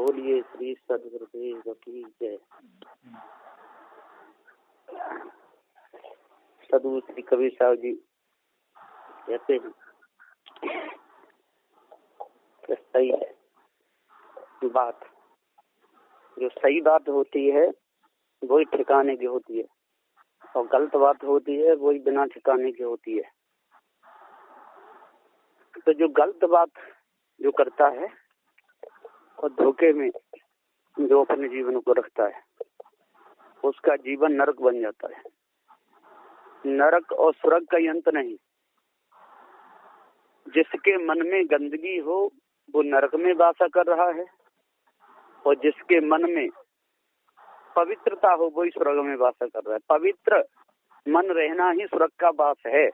बोलिए श्री सदगुरुदेव की जय। सदगुरु श्री कबीर साहब जी कहते हैं कि सही बात, जो सही बात होती है वही ठिकाने की होती है, और गलत बात होती है वही बिना ठिकाने की होती है। तो जो गलत बात जो करता है और धोखे में जो अपने जीवन को रखता है, उसका जीवन नरक बन जाता है। नरक और स्वर्ग का अंत नहीं। जिसके मन में गंदगी हो वो नरक में वासा कर रहा है, और जिसके मन में पवित्रता हो वही स्वर्ग में वासा कर रहा है। पवित्र मन रहना ही स्वर्ग का वास है,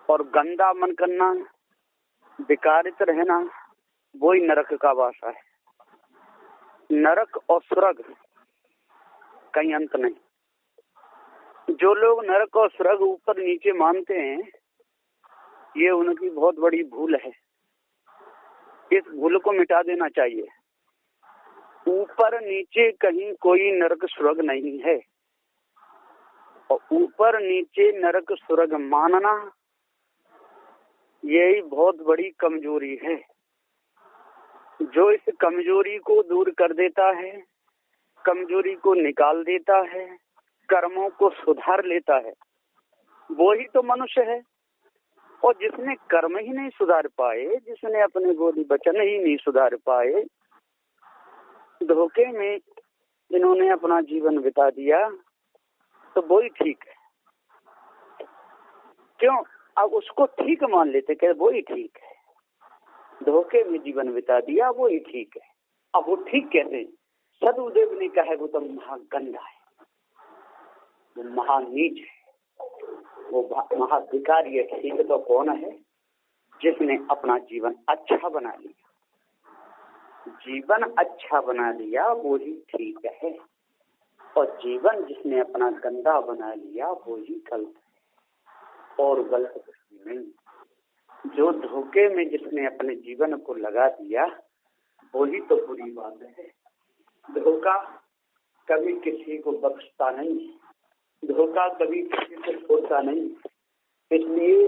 और गंदा मन करना, विकारित रहना, वही नरक का वासा है। नरक और स्वर्ग कहीं अंत नहीं। जो लोग नरक और स्वर्ग ऊपर नीचे मानते हैं, ये उनकी बहुत बड़ी भूल है। इस भूल को मिटा देना चाहिए। ऊपर नीचे कहीं कोई नरक स्वर्ग नहीं है, और ऊपर नीचे नरक स्वर्ग मानना यही बहुत बड़ी कमजोरी है। जो इस कमजोरी को दूर कर देता है, कमजोरी को निकाल देता है, कर्मों को सुधार लेता है, वो ही तो मनुष्य है। और जिसने कर्म ही नहीं सुधार पाए, जिसने अपने बोली वचन ही नहीं सुधार पाए, धोखे में जिन्होंने अपना जीवन बिता दिया, तो वो ही ठीक है। क्यों? अब उसको ठीक मान लेते कि वो ही ठीक है। धोखे में जीवन बिता दिया, वो ही ठीक है। अब वो ठीक कहते हैं। सदगुरुदेव ने कहा है वो तो महागंधा है, वो महानीच है, वो महाधिकारी है। ठीक तो कौन है? जिसने अपना जीवन अच्छा बना लिया। जीवन अच्छा बना लिया वो ही ठीक है, और जीवन जिसने अपना गंदा बना लिया वो ही गलत है, और गलत कुछ नहीं। जो धोखे में जिसने अपने जीवन को लगा दिया वो ही तो बुरी बात है। धोखा कभी किसी को बख्शता नहीं, धोखा कभी किसी को छोड़ता नहीं। इसलिए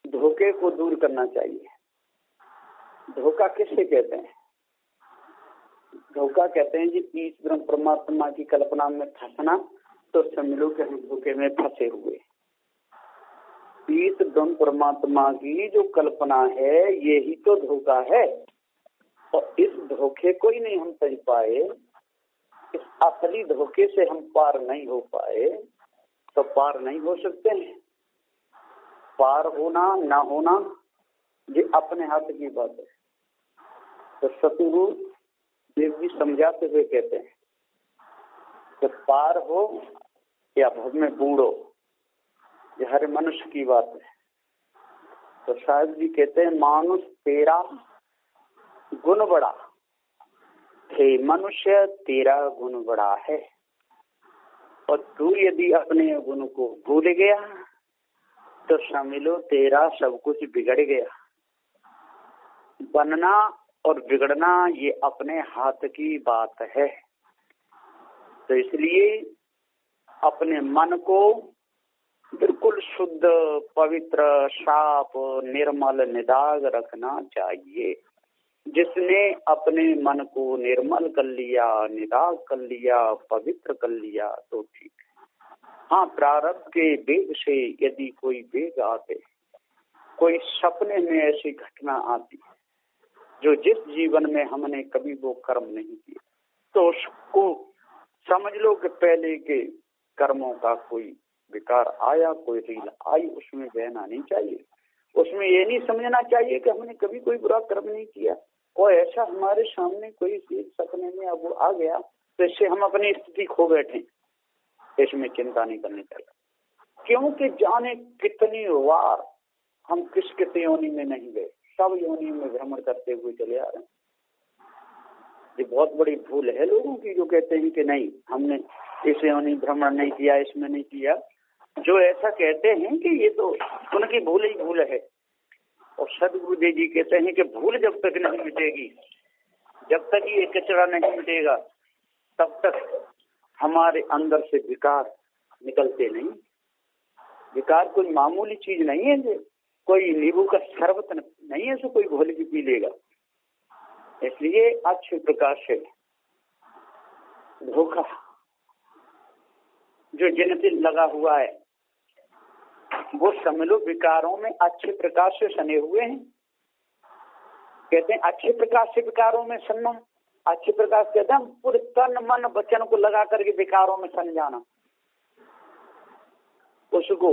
धोखे को दूर करना चाहिए। धोखा किससे कहते हैं? धोखा कहते हैं जी ईश्वर परमात्मा की कल्पना में फंसना। तो समझो कि हम धोखे में फंसे हुए। ईश्वर परमात्मा की जो कल्पना है यही तो धोखा है, और इस धोखे को ही नहीं हम समझ पाए, इस असली धोखे से हम पार नहीं हो पाए, तो पार नहीं हो सकते हैं। पार होना ना होना ये अपने हाथ की बात है। तो सतगुरु देव जी समझाते हुए कहते हैं कि पार हो या भव में बूढ़ो, ये हर मनुष्य की बात है। तो साहब जी कहते हैं मानुष तेरा गुण बड़ा हे मनुष्य, तेरा गुण बड़ा है, और तू यदि अपने गुण को भूल गया तो समझ लो तेरा सब कुछ बिगड़ गया। बनना और बिगड़ना ये अपने हाथ की बात है। तो इसलिए अपने मन को बिल्कुल शुद्ध, पवित्र, साफ, निर्मल, निदाग रखना चाहिए। जिसने अपने मन को निर्मल कर लिया, निदाग कर लिया, पवित्र कर लिया तो ठीक है। हाँ, प्रारब्ध के वेग से यदि कोई वेग आते, कोई सपने में ऐसी घटना आती जो जिस जीवन में हमने कभी वो कर्म नहीं किए, तो उसको समझ लो कि पहले के कर्मों का कोई विकार आया, कोई रील आई, उसमें बहना नहीं चाहिए। उसमें ये नहीं समझना चाहिए कि हमने कभी कोई बुरा कर्म नहीं किया, और ऐसा हमारे सामने कोई चीज सपने में अब आ गया तो इससे हम अपनी स्थिति खो बैठे। इसमें चिंता नहीं करनी चाहिए, क्योंकि जाने कितनी बार हम किस किस योनि में नहीं गए, सब योनि में भ्रमण करते हुए चले आ रहे हैं। ये बहुत बड़ी भूल है लोगों की, जो कहते हैं कि नहीं हमने इस योनि भ्रमण नहीं किया, इसमें नहीं किया। जो ऐसा कहते हैं कि ये तो उनकी भूल ही भूल है। और सदगुरुदेव जी कहते हैं कि भूल जब तक नहीं मिटेगी, जब तक ये कचरा नहीं मिटेगा तब तक हमारे अंदर से विकार निकलते नहीं। विकार कोई मामूली चीज नहीं है, जो कोई नींबू का शरबत नहीं है जो कोई घोल के पी लेगा। इसलिए अच्छे प्रकार से धोखा जो जिनसे लगा हुआ है वो समझ लो विकारों में अच्छे प्रकार से सने हुए हैं। कहते हैं अच्छे प्रकार से विकारों में सनना, अच्छे प्रकार से कहते हैं पूरे तन मन वचन को लगा करके विकारों में सन जाना। उसको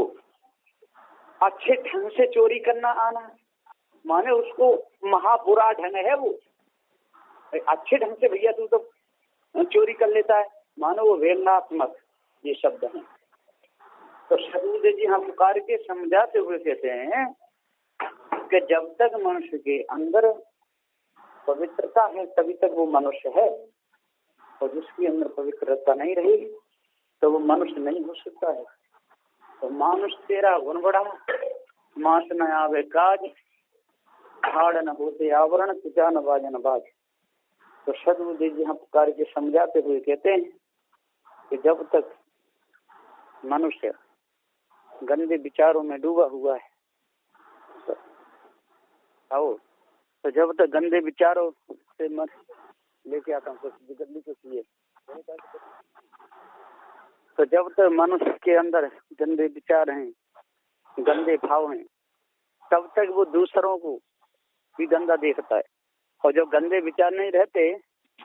अच्छे ढंग से चोरी करना आना, माने उसको महाबुरा ढंग है वो। अच्छे ढंग से भैया तू तो चोरी कर लेता है, मानो वो वेदनात्मक ये शब्द है। तो सदगुरुदेव जी यहाँ पुकार के समझाते हुए कहते हैं कि जब तक मनुष्य के अंदर पवित्रता है तभी तक वो मनुष्य है, और जिसके अंदर पवित्रता नहीं रहेगी तो वो मनुष्य नहीं हो सकता है। तो मानुष तेरा गुण बढ़ा, मास न आवे काज, हाड़ न होते आवरण, तुझा न बाजन बाज। तो सदगुरुदेव जी यहाँ पुकार के समझाते हुए कहते हैं कि जब तक मनुष्य गंदे विचारों में डूबा हुआ है तो जब तक गंदे विचारों से मत लेके आता हूँ गंदी को चाहिए। तो जब तक मनुष्य के अंदर गंदे विचार हैं, गंदे भाव हैं, तब तक वो दूसरों को भी गंदा देखता है। और जब गंदे विचार नहीं रहते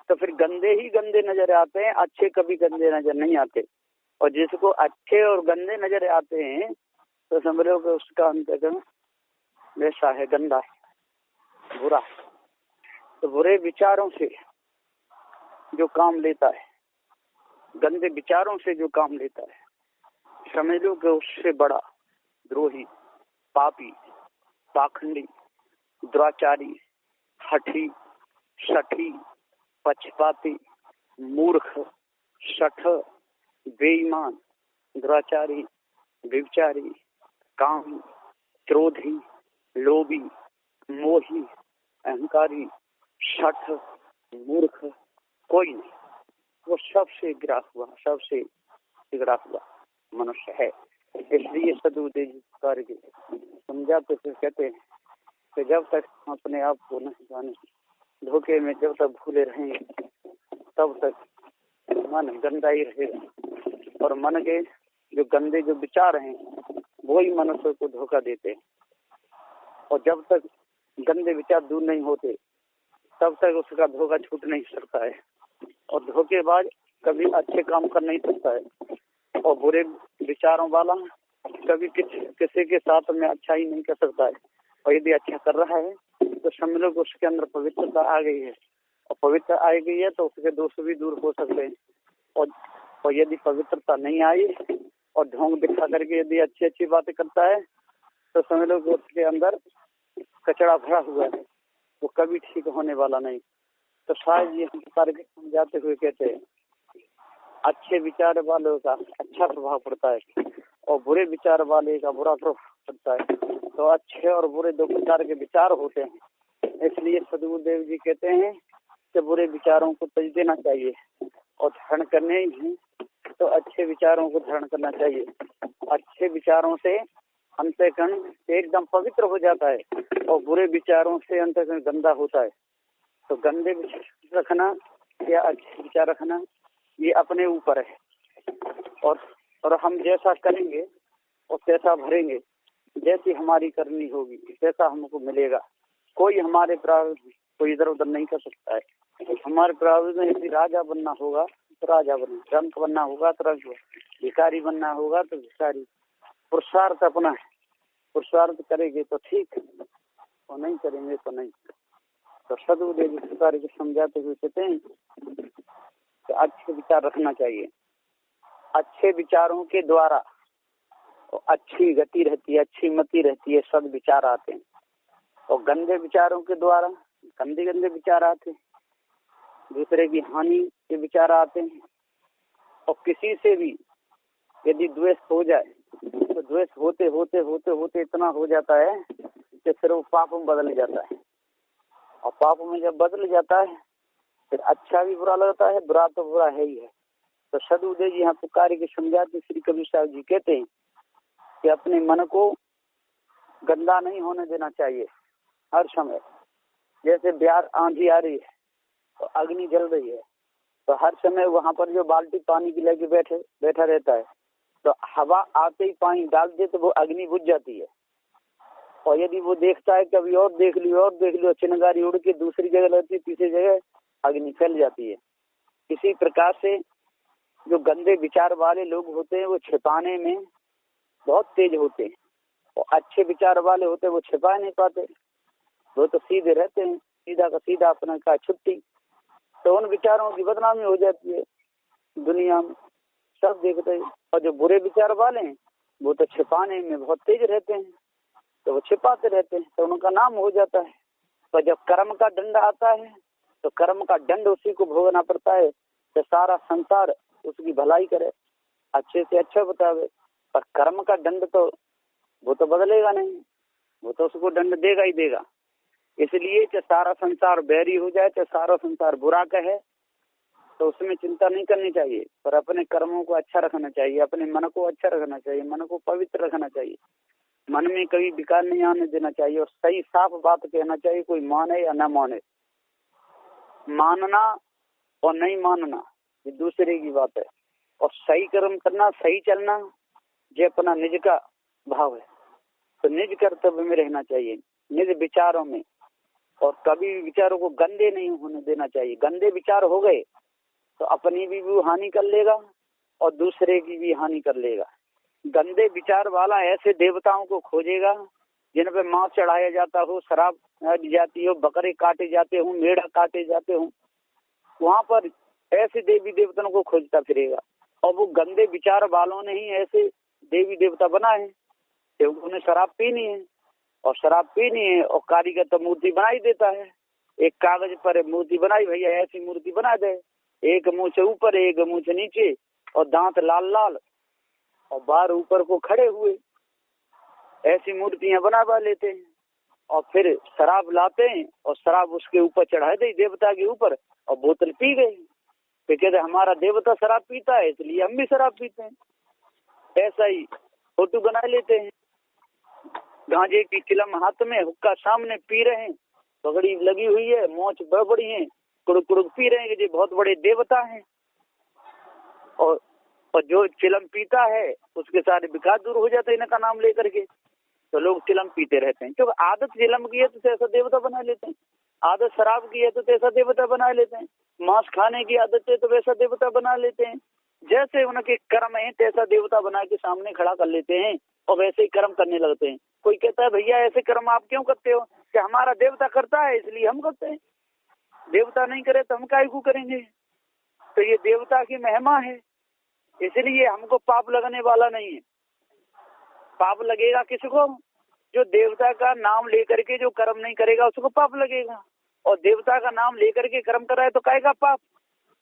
तो फिर गंदे ही गंदे नजर आते हैं, अच्छे कभी गंदे नजर नहीं आते। और जिसको अच्छे और गंदे नजर आते हैं तो समझ लो कि उसका अंतर्गत वैसा है, गंदा है, बुरा है। तो बुरे विचारों से जो काम लेता है, गंदे विचारों से जो काम लेता है, समझ लो कि उससे बड़ा द्रोही, पापी, पाखंडी, दुराचारी, हठी, सठी, पक्षपाती, मूर्ख, शठ, बेईमान, दुराचारी, व्यभिचारी, कामी, क्रोधी, लोभी, मोही, अहंकारी, शठ, मूर्ख कोई नहीं। वो सबसे गिरा हुआ, सबसे बिगड़ा हुआ मनुष्य है। इसलिए सदगुरुदेव जी कार्य समझाते फिर कहते हैं कि जब तक अपने आप को नहीं जाने, धोखे में जब तक भूले रहेंगे तब तक मन गंदा ही रहेगा। और मन के जो गंदे जो विचार हैं वही मनुष्य को धोखा देते हैं। और जब तक गंदे विचार दूर नहीं होते तब तक उसका धोखा छूट नहीं सकता है। और धोखेबाज कभी अच्छे काम कर नहीं सकता है, और बुरे विचारों वाला कभी किसी के साथ में अच्छा ही नहीं कर सकता है। और यदि अच्छा कर रहा है तो समझ लो उसके अंदर पवित्रता आ गई है, और पवित्र आ गई है तो उसके दोष भी दूर हो सकते हैं। और यदि पवित्रता नहीं आई और ढोंग दिखा करके यदि अच्छी अच्छी बातें करता है तो समझ लो कि उसके अंदर कचरा भरा हुआ है, वो कभी ठीक होने वाला नहीं। तो शायद ये हम कार्य समझाते हुए कहते हैं अच्छे विचार वालों का अच्छा प्रभाव पड़ता है और बुरे विचार वाले का बुरा प्रभाव पड़ता है। तो अच्छे और बुरे दो प्रकार के विचार होते हैं। इसलिए सदगुरुदेव जी कहते हैं कि बुरे विचारों को त्यज देना चाहिए और धारण करने ही तो अच्छे विचारों को धारण करना चाहिए। अच्छे विचारों से अंतःकरण एकदम पवित्र हो जाता है और बुरे विचारों से अंतःकरण गंदा होता है। तो गंदे विचार रखना या अच्छे विचार रखना ये अपने ऊपर है, और हम जैसा करेंगे और जैसा भरेंगे, जैसी हमारी करनी होगी वैसा हमको मिलेगा। कोई हमारे प्रारब्ध को इधर उधर नहीं कर सकता है। हमारे प्रारब्ध में यदि राजा बनना होगा तो राजा बने, रंक बनना होगा तो रंक, भिखारी बनना होगा तो भिखारी। पुरुषार्थ अपना है, पुरुषार्थ करेंगे तो ठीक और नहीं करेंगे तो नहीं। तो सदगुरुदेव जी कार्य को समझाते हुए कहते हैं कि अच्छे विचार रखना चाहिए। अच्छे विचारों के द्वारा तो अच्छी गति रहती है, अच्छी मति रहती है, सद विचार आते हैं। और गंदे विचारों के द्वारा गंदे गंदे विचार आते हैं, दूसरे की हानि के विचार आते हैं। और किसी से भी यदि द्वेष हो जाए तो द्वेष होते होते होते होते इतना हो जाता है कि फिर वो पाप में बदल जाता है। और पाप में जब बदल जाता है फिर अच्छा भी बुरा लगता है, बुरा तो बुरा है ही है। तो सदुदय जी यहाँ पुकार के समझाते श्री कबीर साहब जी कहते हैं कि अपने मन को गंदा नहीं होने देना चाहिए हर समय। जैसे ब्यार आंधी आ रही है तो अग्नि जल रही है, तो हर समय वहां पर जो बाल्टी पानी की लेके बैठा रहता है, तो हवा आते ही पानी डाल दे तो वो अग्नि बुझ जाती है। और यदि वो देखता है कभी और देख लियो चिंगारी उड़ के दूसरी जगह लगती है, तीसरी जगह अग्नि फैल जाती है। इसी प्रकार से जो गंदे विचार वाले लोग होते हैं वो छिपाने में बहुत तेज होते हैं, और अच्छे विचार वाले होते हैं वो छिपा नहीं पाते, वो तो सीधे रहते हैं, सीधा का सीधा अपना का छुट्टी। तो उन विचारों की बदनामी हो जाती है दुनिया में, सब देखते हैं। और जो बुरे विचार वाले हैं वो तो छिपाने में बहुत तेज रहते हैं, तो वो छिपाते रहते हैं, तो उनका नाम हो जाता है। तो जब कर्म का दंड आता है तो कर्म का दंड उसी को भोगना पड़ता है। तो सारा संसार उसकी भलाई करे, अच्छे से अच्छा बतावे, पर कर्म का दंड तो वो तो बदलेगा नहीं, वो तो उसको दंड देगा ही देगा। इसलिए चाहे सारा संसार बैरी हो जाए, चाहे सारा संसार बुरा कहे, तो उसमें चिंता नहीं करनी चाहिए, पर अपने कर्मों को अच्छा रखना चाहिए, अपने मन को अच्छा रखना चाहिए, मन को पवित्र रखना चाहिए, मन में कभी विकार नहीं आने देना चाहिए, और सही साफ बात कहना चाहिए, कोई माने या न माने। मानना और नहीं मानना ये दूसरे की बात है, और सही कर्म करना, सही चलना ये अपना निज का भाव है। तो निज कर्तव्य में रहना चाहिए, निज विचारों में, और कभी विचारों को गंदे नहीं होने देना चाहिए। गंदे विचार हो गए तो अपनी भी वो हानि कर लेगा और दूसरे की भी हानि कर लेगा। गंदे विचार वाला ऐसे देवताओं को खोजेगा जिन पे मांस चढ़ाया जाता हो, शराब जाती हो, बकरे काटे जाते हो, मेढ़ा काटे जाते हो, वहां पर ऐसे देवी देवताओं को खोजता फिरेगा। और वो गंदे विचार वालों ने ही ऐसे देवी देवता बनाए, क्योंकि उन्हें शराब पीनी है, और शराब पीनी है और कारीगर तो मूर्ति बना ही देता है। एक कागज पर मूर्ति बनाई, भैया ऐसी मूर्ति बना दे, एक मुंह से ऊपर एक मुंह से नीचे, और दांत लाल लाल और बार ऊपर को खड़े हुए, ऐसी मूर्तियां बना लेते हैं। और फिर शराब लाते हैं और शराब उसके ऊपर चढ़ा दे देवता के ऊपर, और बोतल पी गई। तो कहते हमारा देवता शराब पीता है इसलिए हम भी शराब पीते हैं। ऐसा ही फोटो बना लेते हैं, गांजे की चिलम हाथ में, हुक्का सामने, पी रहे हैं, पगड़ी लगी हुई है, मोच बड़ी है, कुड़ुक कुड़ुक पी रहे हैं कि ये बहुत बड़े देवता हैं। और जो चिलम पीता है उसके सारे विकार दूर हो जाते हैं इनका नाम लेकर के। तो लोग चिलम पीते रहते हैं, क्योंकि आदत चिलम की है तो ऐसा देवता बना लेते हैं, आदत शराब की है तो ऐसा देवता बना लेते हैं, मांस खाने की आदत है तो वैसा देवता बना लेते हैं। जैसे उनके कर्म है तैसा देवता बना के सामने खड़ा कर लेते हैं और वैसे ही कर्म करने लगते हैं। कोई कहता है भैया ऐसे कर्म आप क्यों करते हो? कि हमारा देवता करता है इसलिए हम करते हैं, देवता नहीं करे तो हम काहे को करेंगे? तो ये देवता की महिमा है, इसलिए हमको पाप लगने वाला नहीं है। पाप लगेगा किसको? जो देवता का नाम लेकर के जो कर्म नहीं करेगा उसको पाप लगेगा, और देवता का नाम लेकर के कर्म कराए तो कहेगा पाप।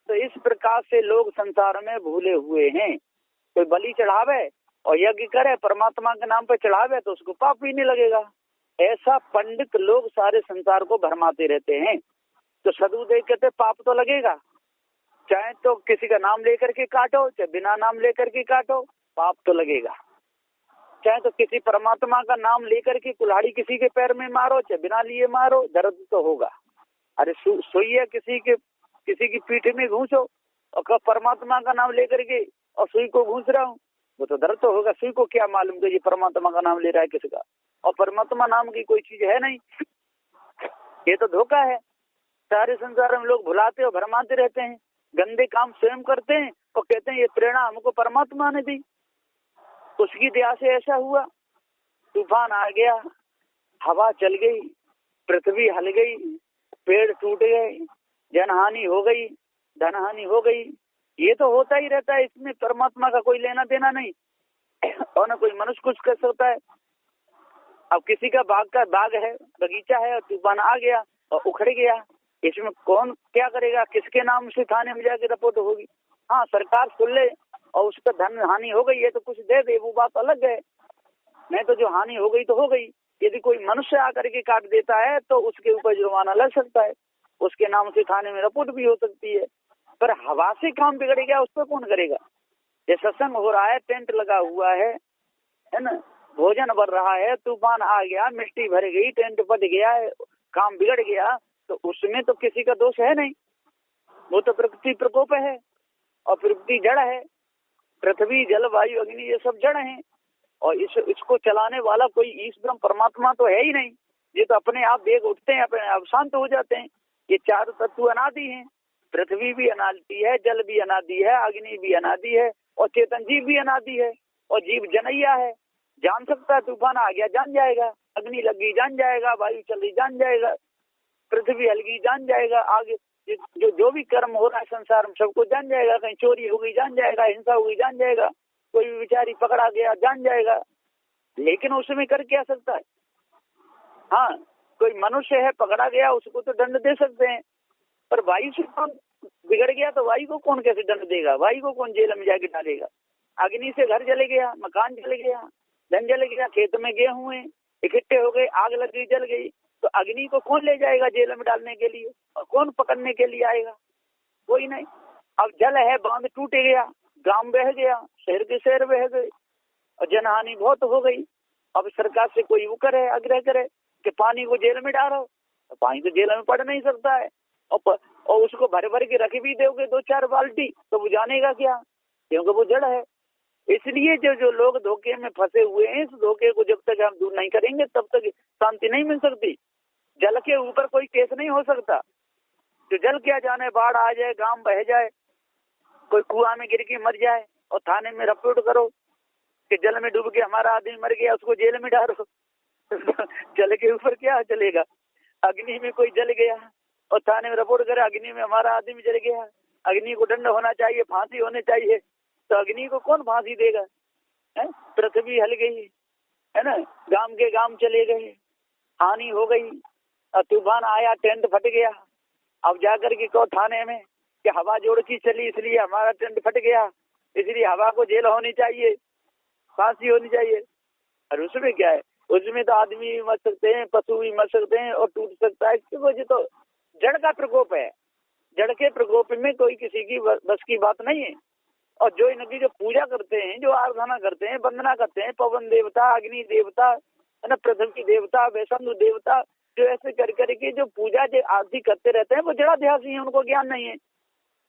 तो इस प्रकार से लोग संसार में भूले हुए हैं। कोई बलि चढ़ावे और यज्ञ करे परमात्मा के नाम पर चढ़ावे तो उसको पाप ही नहीं लगेगा। ऐसा पंडित लोग सारे संसार को भरमाते रहते हैं। तो सदुदेव कहते पाप तो लगेगा, चाहे तो किसी का नाम लेकर के काटो, चाहे बिना नाम लेकर के काटो, पाप तो लगेगा। चाहे तो किसी परमात्मा का नाम लेकर के कुल्हाड़ी किसी के पैर में मारो, चाहे बिना लिए मारो, दर्द तो होगा। अरे सुइया किसी की पीठ में घूंसो और कब परमात्मा का नाम लेकर के और सुई को घूंस रहा हूँ, वो तो दर्द तो होगा। सुई को क्या मालूम कि ये परमात्मा का नाम ले रहा है किसका, और परमात्मा नाम की कोई चीज है नहीं, ये तो धोखा है। सारे संसार में लोग भुलाते और भरमाते रहते हैं, गंदे काम स्वयं करते हैं और कहते हैं ये प्रेरणा हमको परमात्मा ने दी, उसकी दया से ऐसा हुआ। तूफान आ गया, हवा चल गई, पृथ्वी हल गई, पेड़ टूट गए, जनहानि हो गई, धनहानि हो गई, ये तो होता ही रहता है, इसमें परमात्मा का कोई लेना देना नहीं और न कोई मनुष्य कुछ कर सकता है। अब किसी का बाग है, बगीचा है, और तूफान आ गया और उखड़ गया, इसमें कौन क्या करेगा? किसके नाम से थाने में जाके रिपोर्ट होगी? हाँ, सरकार सुन ले और उसका धन हानि हो गई है तो कुछ दे दे, वो बात अलग है, नहीं तो जो हानि हो गई तो हो गई। यदि कोई मनुष्य आकर के काट देता है तो उसके ऊपर जुर्माना लग सकता है। उसके नाम से थाने में रिपोर्ट भी हो सकती है। पर हवा से काम बिगड़ गया, उस पर कौन करेगा? ये सत्संग हो रहा है, टेंट लगा हुआ है ना, भोजन भर रहा है, तूफान आ गया, मिट्टी भर गई, टेंट फट गया, काम बिगड़ गया, तो उसमें तो किसी का दोष है नहीं, वो तो प्रकृति प्रकोप है। और प्रकृति जड़ है, पृथ्वी जल वायु अग्नि ये सब जड़ हैं, और इसको चलाने वाला कोई ईश ब्रह्म परमात्मा तो है ही नहीं। ये तो अपने आप वेग उठते हैं, अपने आप शांत हो जाते हैं। ये चारों तत्व अनादि हैं, पृथ्वी भी अनादि है, जल भी अनादि है, अग्नि भी अनादि है, और चेतन जीव भी अनादि है। और जीव जनैया है, जान सकता है, तूफान आ गया जान जाएगा, अग्नि लगी जान जाएगा, वायु चल रही जान जाएगा, पृथ्वी हलगी जान जाएगा, आगे जो भी कर्म हो रहा है संसार में सबको जान जाएगा। कहीं चोरी हो गई जान जाएगा, हिंसा हो गई जान जाएगा, कोई भी बेचारी पकड़ा गया जान जाएगा। लेकिन उसमें कर क्या सकता है? हाँ, कोई मनुष्य है पकड़ा गया, उसको तो दंड दे सकते हैं, पर वायु से कौन बिगड़ गया तो वायु को कौन कैसे दंड देगा? वायु को कौन जेल में जाके डालेगा? अग्नि से घर जल गया, मकान जल गया, धन जल गया, खेत में गेहूं इकट्ठे हो गए, आग लग गई, जल गई, तो अग्नि को कौन ले जाएगा जेल में डालने के लिए? और कौन पकड़ने के लिए आएगा? कोई नहीं। अब जल है, बांध टूट गया, गांव बह गया, शहर के शहर बह गए, और जनहानि बहुत हो गई। अब सरकार से कोई वो करे, आग्रह करे कि पानी को जेल में डालो, तो पानी तो जेल में पड़ नहीं सकता है, और उसको भर भर के रख भी दोगे 2-4 बाल्टी, तो वो जानेगा क्या? क्योंकि वो जड़ है। इसलिए जो लोग धोखे में फंसे हुए हैं, इस धोखे को जब तक हम दूर नहीं करेंगे तब तक शांति नहीं मिल सकती। जल के ऊपर कोई केस नहीं हो सकता। जो जल क्या जाने, बाढ़ आ जाए, गांव बह जाए, कोई कुआं में गिर के मर जाए, और थाने में रिपोर्ट करो कि जल में डूब के हमारा आदमी मर गया, उसको जेल में डालो। जल के ऊपर क्या चलेगा? अग्नि में कोई जल गया और थाने में रिपोर्ट करे अग्नि में हमारा आदमी जल गया, अग्नि को दंड होना चाहिए, फांसी होनी चाहिए, तो अग्नि को कौन फांसी देगा? पृथ्वी हल गई है ना, गांव के गांव चले गए, हानि हो गई, तूफान आया, टेंट फट गया। अब जाकर के कहो थाने में कि हवा जोड़ की चली इसलिए हमारा टेंट फट गया, इसलिए हवा को जेल होनी चाहिए, फांसी होनी चाहिए। और उसमें क्या है? उसमें तो आदमी भी मर सकते हैं, पशु भी मर सकते हैं, और टूट सकता है। क्योंकि तो जड़ का प्रकोप है, जड़ के प्रकोप में कोई किसी की बस की बात नहीं है। और जो इनकी जो पूजा करते हैं, जो आराधना करते हैं, वंदना करते हैं, पवन देवता, अग्नि देवता, है ना, पृथ्वी देवता, वैष्णु देवता, जो ऐसे कर करके जो पूजा जो आरती करते रहते हैं, वो जड़ाध्यासी हैं, उनको ज्ञान नहीं है,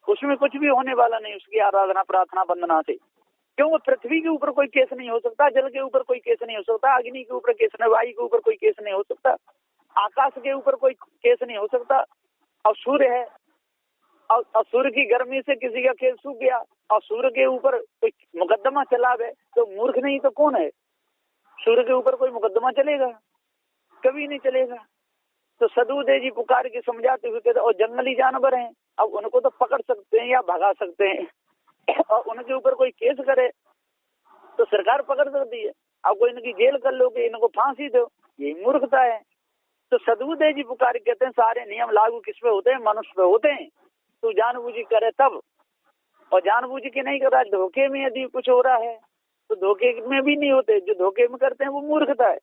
उसमें कुछ भी होने वाला नहीं उसकी आराधना प्रार्थना वंदना से। क्यों? वो पृथ्वी के ऊपर कोई केस नहीं हो सकता, जल के ऊपर कोई केस नहीं हो सकता, अग्नि के ऊपर केस नहीं, वायु के ऊपर कोई केस नहीं हो सकता, आकाश के ऊपर कोई केस नहीं हो सकता। और सूर्य है, और सूर्य की गर्मी से किसी का केस सूख गया, और सूर्य के ऊपर कोई मुकदमा चला गए, तो मूर्ख नहीं तो कौन है? सूर्य के ऊपर कोई मुकदमा चलेगा? कभी नहीं चलेगा। तो सदुदय जी पुकार के समझाते हुए कहते, और जंगली जानवर हैं, अब उनको तो पकड़ सकते हैं या भगा सकते हैं, और उनके ऊपर कोई केस करे तो सरकार पकड़ सकती है। अब कोई इनकी जेल कर लोगे, इनको फांसी दो, यही मूर्खता है। तो सदुदय जी पुकार कहते हैं सारे नियम लागू किस पे होते हैं? मनुष्य पे होते हैं। तू जानबूझ करे तब, और जानबूझ के नहीं कर रहा, धोखे में यदि कुछ हो रहा है तो धोखे में भी नहीं होते, जो धोखे में करते हैं वो मूर्खता है।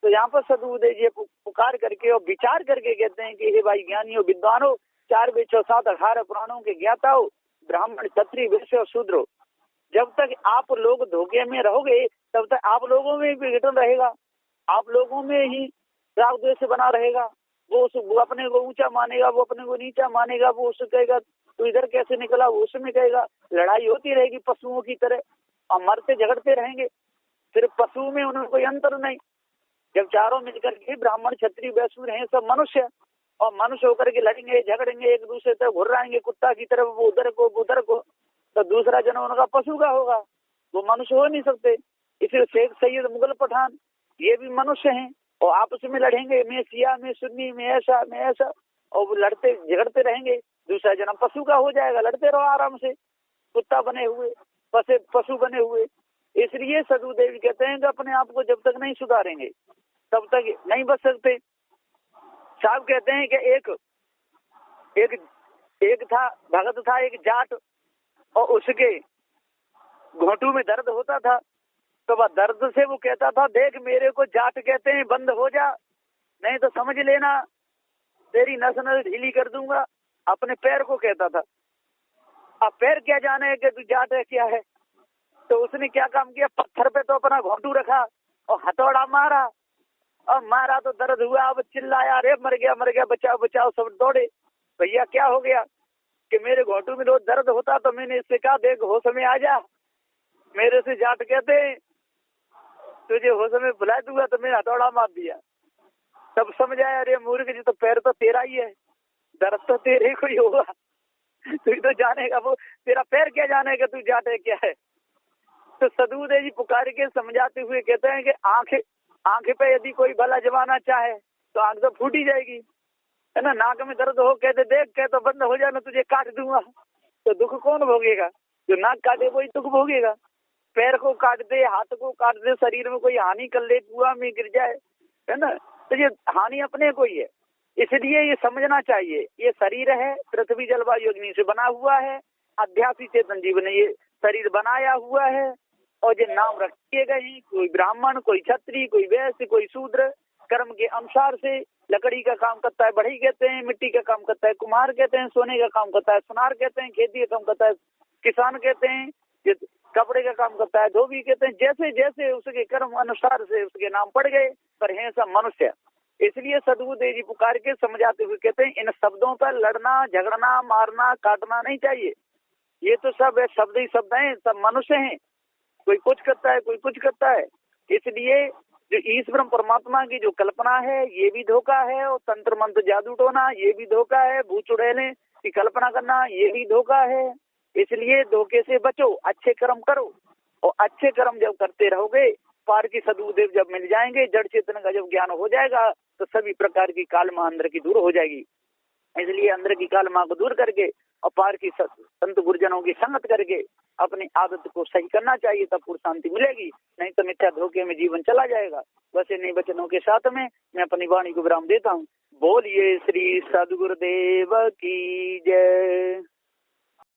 तो यहाँ पर सदुदय जी पुकार करके और विचार करके कहते हैं कि हे भाई ज्ञानियों, विद्वानों, 4 वेद 6 7 18 पुराणों के ज्ञाता हो, ब्राह्मण, क्षत्रिय, वैश्य और शूद्र हो, जब तक आप लोग धोखे में रहोगे तब तक आप लोगों में विघटन रहेगा, आप लोगों में ही राग द्वेष बना रहेगा। वो अपने को ऊंचा मानेगा, वो अपने को नीचा मानेगा, वो उससे कहेगा तो इधर कैसे निकला, वो उसमें कहेगा, लड़ाई होती रहेगी पशुओं की तरह, और मरते झगड़ते रहेंगे। सिर्फ पशु में उन्हें कोई अंतर नहीं। जब चारों मिलकर के ब्राह्मण, क्षत्रिय, वैश्य हैं, सब मनुष्य, और मनुष्य होकर के लड़ेंगे, झगड़ेंगे, एक दूसरे तरफ घुर्राएंगे, कुत्ता की तरफ, वो उधर को उधर को, तो दूसरा जन्म उनका पशु का होगा, वो मनुष्य हो नहीं सकते। इसलिए शेख सैयद, मुगल पठान, ये भी मनुष्य हैं, और आपस में लड़ेंगे, मैं शिया, मैं सुन्नी, मैं ऐसा, और वो लड़ते झगड़ते रहेंगे, दूसरा जन्म पशु का हो जाएगा, लड़ते रहो आराम से, कुत्ता बने हुए, पशु बने हुए। इसलिए सदुदेव कहते हैं कि अपने आप को जब तक नहीं सुधारेंगे तब तक नहीं बच सकते। साहब कहते हैं कि एक था भगत था, एक जाट, और उसके घोंटू में दर्द होता था, तो वह दर्द से वो कहता था, देख मेरे को जाट कहते हैं, बंद हो जा, नहीं तो समझ लेना तेरी नस नस ढीली कर दूंगा। अपने पैर को कहता था। अब पैर क्या जाने कि तू जाट है क्या है। तो उसने क्या काम किया, पत्थर पे तो अपना घोंटू रखा और हथौड़ा मारा। और मारा तो दर्द हुआ। अब चिल्लाया, अरे मर गया बचाओ बचाओ। सब दौड़े, भैया क्या हो गया कि मेरे घोंटू में रोज दर्द होता। तो मैंने इससे कहा, देख होश में आ जा। मेरे से जाट कहते तुझे होश में बुला दूंगा। तो मैंने हथौड़ा मार दिया। तब समझ आया, अरे मूर्ख जी, तो पैर तो तेरा ही है, दर्द तो तेरे को ही होगा। तू तो जानेगा, वो तेरा पैर क्या जानेगा तू जाट है क्या है। तो सदगुरुदेव जी पुकार के समझाते हुए कहते हैं कि आंखें पे यदि कोई भला जमाना चाहे तो आंख तो फूट ही जाएगी, है ना। नाक में दर्द हो कहते देख के तो बंद हो जाए, मैं तुझे काट दूंगा। तो दुख कौन भोगेगा, जो नाक काटे वही दुख भोगेगा। पैर को काट दे, हाथ को काट दे, शरीर में कोई हानि कर ले, कुआं में गिर जाए, है ना, तो ये हानि अपने को ही है। इसलिए ये समझना चाहिए, ये शरीर है पृथ्वी जलवायु अग्नि से बना हुआ है। अध्यासी चेतन जीव ने ये शरीर बनाया हुआ है और ये नाम रखे गए, कोई ब्राह्मण, कोई क्षत्रिय, कोई वैश्य, कोई शूद्र, कर्म के अनुसार से। लकड़ी का काम करता है बढ़ई कहते हैं, मिट्टी का काम करता है कुम्हार कहते हैं, सोने का काम करता है सुनार कहते हैं, खेती का काम करता है किसान कहते हैं, कपड़े का काम करता है धोबी कहते हैं। जैसे जैसे उसके कर्म अनुसार से उसके नाम पड़ गए, पर है सब मनुष्य। इसलिए सदगुरुदेव जी पुकार के समझाते हुए कहते हैं, इन शब्दों पर लड़ना, झगड़ना, मारना, काटना नहीं चाहिए। ये तो सब है, शब्द ही शब्द हैं, सब मनुष्य हैं। कोई कुछ करता है, कोई कुछ करता है। इसलिए जो ईश्वर परमात्मा की जो कल्पना है ये भी धोखा है, और तंत्र मंत्र जादू टोना ये भी धोखा है, भूत चुड़ैले की कल्पना करना ये भी धोखा है। इसलिए धोखे से बचो, अच्छे कर्म करो, और अच्छे कर्म जब करते रहोगे पार की सदगुरुदेव जब मिल जाएंगे, जड़ चेतन का जब ज्ञान हो जाएगा तो सभी प्रकार की कालमा अंदर की दूर हो जाएगी। इसलिए अंदर की कालमा को दूर करके और पार की संत गुरुजनों की संगत करके अपनी आदत को सही करना चाहिए, तब पूर्ण शांति मिलेगी। नहीं तो मिथ्या धोखे में जीवन चला जाएगा। वैसे नए वचनों के साथ में मैं अपनी वाणी को विराम देता हूँ। बोलिए श्री सदगुरुदेव की जय।